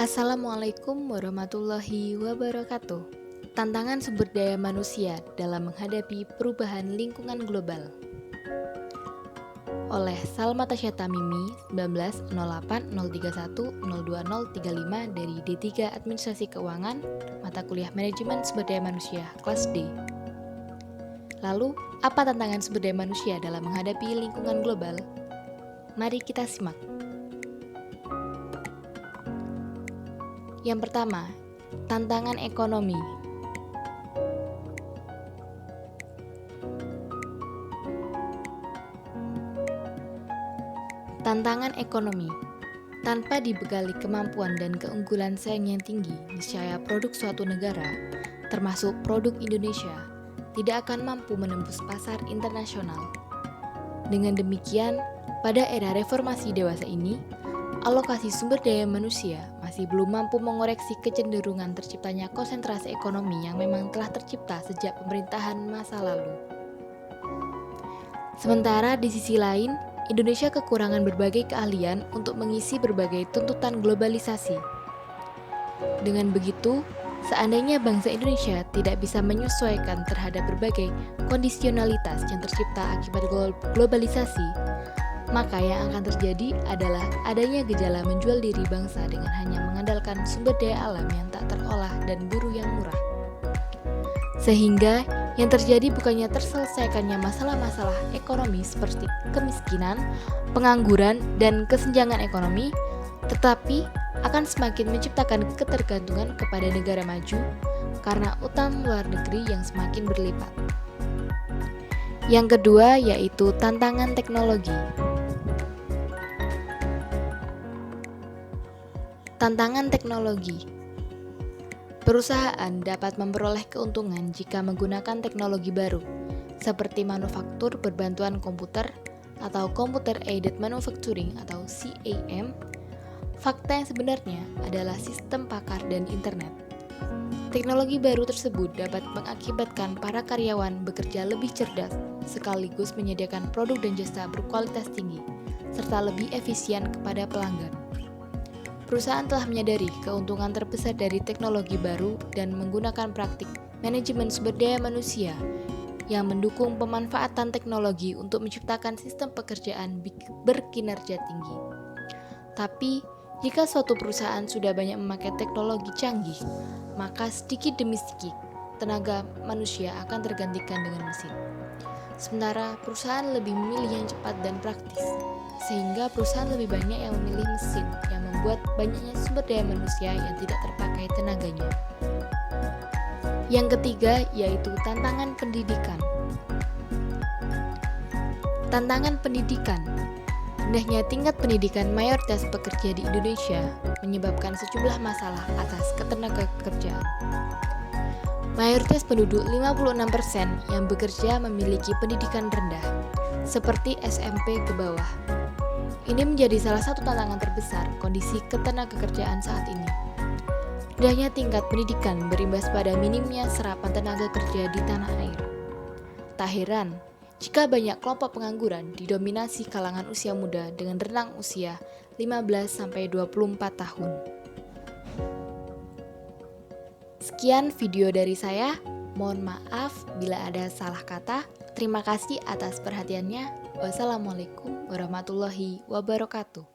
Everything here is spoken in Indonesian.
Assalamualaikum warahmatullahi wabarakatuh. Tantangan sumber daya manusia dalam menghadapi perubahan lingkungan global. Oleh Salma Tasya Tamimi, 190803102035 dari D3 Administrasi Keuangan, mata kuliah Manajemen Sumber Daya Manusia, kelas D. Lalu, apa tantangan sumber daya manusia dalam menghadapi lingkungan global? Mari kita simak. Yang pertama, tantangan ekonomi. Tantangan ekonomi. Tanpa dibekali kemampuan dan keunggulan saing yang tinggi, niscaya produk suatu negara, termasuk produk Indonesia, tidak akan mampu menembus pasar internasional. Dengan demikian, pada era reformasi dewasa ini, alokasi sumber daya manusia masih belum mampu mengoreksi kecenderungan terciptanya konsentrasi ekonomi yang memang telah tercipta sejak pemerintahan masa lalu. Sementara di sisi lain, Indonesia kekurangan berbagai keahlian untuk mengisi berbagai tuntutan globalisasi. Dengan begitu, seandainya bangsa Indonesia tidak bisa menyesuaikan terhadap berbagai kondisionalitas yang tercipta akibat globalisasi, maka yang akan terjadi adalah adanya gejala menjual diri bangsa dengan hanya mengandalkan sumber daya alam yang tak terolah dan buruh yang murah. Sehingga yang terjadi bukannya terselesaikannya masalah-masalah ekonomi seperti kemiskinan, pengangguran, dan kesenjangan ekonomi, tetapi akan semakin menciptakan ketergantungan kepada negara maju karena utang luar negeri yang semakin berlipat. Yang kedua yaitu tantangan teknologi. Tantangan teknologi. Perusahaan dapat memperoleh keuntungan jika menggunakan teknologi baru, seperti manufaktur berbantuan komputer atau Computer Aided Manufacturing atau CAM. Fakta yang sebenarnya adalah sistem pakar dan internet. Teknologi baru tersebut dapat mengakibatkan para karyawan bekerja lebih cerdas, sekaligus menyediakan produk dan jasa berkualitas tinggi, serta lebih efisien kepada pelanggan. Perusahaan telah menyadari keuntungan terbesar dari teknologi baru dan menggunakan praktik manajemen sumber daya manusia yang mendukung pemanfaatan teknologi untuk menciptakan sistem pekerjaan berkinerja tinggi. Tapi, jika suatu perusahaan sudah banyak memakai teknologi canggih, maka sedikit demi sedikit tenaga manusia akan tergantikan dengan mesin. Sementara perusahaan lebih memilih yang cepat dan praktis, sehingga perusahaan lebih banyak yang memilih mesin yang membuat banyaknya sumber daya manusia yang tidak terpakai tenaganya. Yang ketiga yaitu tantangan pendidikan. Tantangan pendidikan. Rendahnya tingkat pendidikan mayoritas pekerja di Indonesia menyebabkan sejumlah masalah atas ketenagakerjaan. Mayoritas penduduk 56% yang bekerja memiliki pendidikan rendah, seperti SMP ke bawah. Ini menjadi salah satu tantangan terbesar kondisi ketenagakerjaan saat ini. Rendahnya tingkat pendidikan berimbas pada minimnya serapan tenaga kerja di tanah air. Tak heran jika banyak kelompok pengangguran didominasi kalangan usia muda dengan rentang usia 15-24 tahun. Sekian video dari saya, mohon maaf bila ada salah kata. Terima kasih atas perhatiannya. Wassalamualaikum warahmatullahi wabarakatuh.